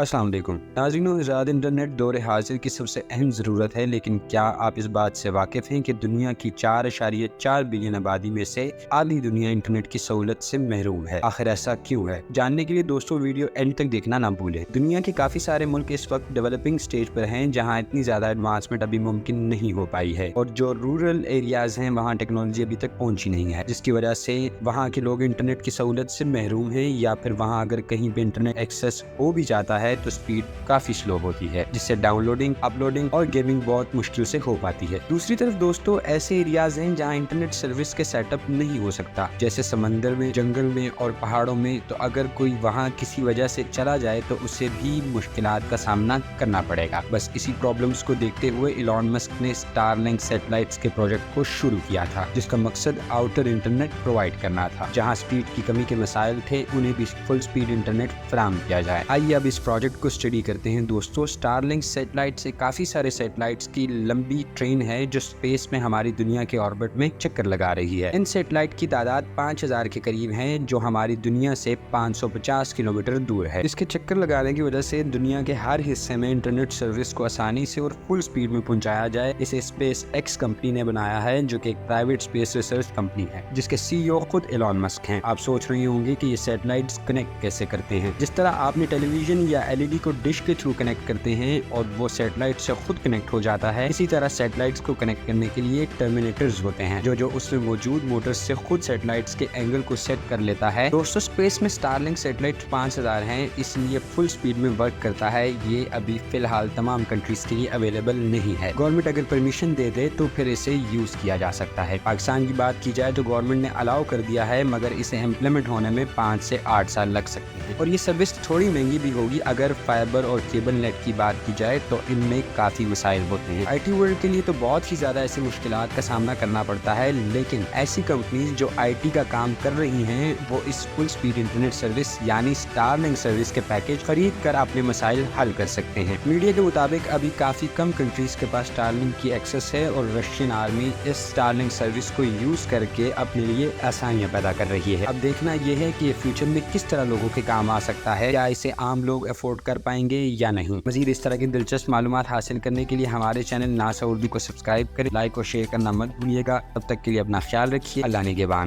अस्सलाम वालेकुम नाज़रीन, आज़ाद इंटरनेट दौर हाज़िर की सबसे अहम ज़रूरत है, लेकिन क्या आप इस बात से वाकिफ़ हैं कि दुनिया की 4.4 बिलियन आबादी में से आधी दुनिया इंटरनेट की सहूलत से महरूम है। आखिर ऐसा क्यों है? जानने के लिए दोस्तों वीडियो एंड तक देखना ना भूलें। दुनिया के काफ़ी सारे मुल्क इस वक्त डेवलपिंग स्टेज पर हैं, जहाँ इतनी ज़्यादा एडवांसमेंट अभी मुमकिन नहीं हो पाई है, और जो रूरल एरियाज़ हैं वहाँ टेक्नोलॉजी अभी तक पहुँची नहीं है, जिसकी वजह से वहाँ के लोग इंटरनेट की सहूलत से महरूम हैं, या फिर वहाँ अगर कहीं पे इंटरनेट एक्सेस हो भी जाता है तो स्पीड काफी स्लो होती है, जिससे डाउनलोडिंग, अपलोडिंग और गेमिंग बहुत मुश्किल से हो पाती है। दूसरी तरफ दोस्तों, ऐसे एरियाज हैं जहां इंटरनेट सर्विस के सेटअप नहीं हो सकता, जैसे समंदर में, जंगल में और पहाड़ों में। तो अगर कोई वहां किसी वजह से चला जाए तो उसे भी मुश्किलात का सामना करना पड़ेगा। बस इसी प्रॉब्लम्स को देखते हुए इलॉन मस्क ने स्टारलिंक सैटेलाइट्स के प्रोजेक्ट को शुरू किया था, जिसका मकसद आउटर इंटरनेट प्रोवाइड करना था। जहाँ स्पीड की कमी के मसाइल थे, उन्हें भी फुल स्पीड इंटरनेट फराहम किया जाए। आइए अब इस प्रोजेक्ट को स्टडी करते हैं दोस्तों। स्टारलिंक सैटेलाइट से काफी सारे सैटेलाइट्स की लंबी ट्रेन है जो स्पेस में हमारी दुनिया के ऑर्बिट में चक्कर लगा रही है। इन सैटेलाइट की तादाद 5000 के करीब है, जो हमारी दुनिया से 550 किलोमीटर दूर है। इसके चक्कर लगाने की वजह से दुनिया के हर हिस्से में इंटरनेट सर्विस को आसानी से और फुल स्पीड में पहुंचाया जाए। इसे स्पेस एक्स कंपनी ने बनाया है, जो कि एक प्राइवेट स्पेस रिसर्च कंपनी है, जिसके CEO खुद एलॉन मस्क हैं। आप सोच रहे होंगे कि ये सैटेलाइट्स कनेक्ट कैसे करते हैं। जिस तरह आपने टेलीविजन या LED को डिश के थ्रू कनेक्ट करते हैं और वो सैटेलाइट से खुद कनेक्ट हो जाता है, इसी तरह सैटेलाइट्स को कनेक्ट करने के लिए टर्मिनेटर्स होते हैं, जो उसमें मौजूद मोटर्स से खुद सैटेलाइट्स के एंगल को सेट कर लेता है। दोस्तों, स्पेस में स्टारलिंक सैटेलाइट 5000 हैं, इसलिए फुल स्पीड में वर्क करता है। ये अभी फिलहाल तमाम कंट्रीज के लिए अवेलेबल नहीं है। गवर्नमेंट अगर परमिशन दे दे तो फिर इसे यूज किया जा सकता है। पाकिस्तान की बात की जाए तो गवर्नमेंट ने अलाउ कर दिया है, मगर इसे इम्प्लीमेंट होने में 5 से 8 साल लग सकते हैं, और ये सर्विस थोड़ी महंगी भी होगी। अगर फाइबर और केबल नेट की बात की जाए तो इनमें काफी मसाइल होते हैं। IT वर्ल्ड के लिए तो बहुत ही ज्यादा ऐसी मुश्किलात का सामना करना पड़ता है, लेकिन ऐसी कंपनीज जो IT का काम कर रही हैं, वो इस फुल स्पीड इंटरनेट सर्विस यानी स्टारलिंक सर्विस के पैकेज खरीद कर अपने मसाइल हल कर सकते हैं। मीडिया के मुताबिक अभी काफी कम कंट्रीज के पास स्टारलिंक की एक्सेस है, और रशियन आर्मी इस स्टारलिंक सर्विस को यूज करके अपने लिए आसानियां पैदा कर रही है। अब देखना यह है कि ये फ्यूचर में किस तरह लोगों के काम आ सकता है, या इसे आम लोग अफोर्ड कर पाएंगे या नहीं। मजीद इस तरह की दिलचस्प मालूमात हासिल करने के लिए हमारे चैनल नासा उर्दू को सब्सक्राइब करें, लाइक और शेयर करना मत भूलिएगा। तब तक के लिए अपना ख्याल रखिए। अल्लाह निगहबान।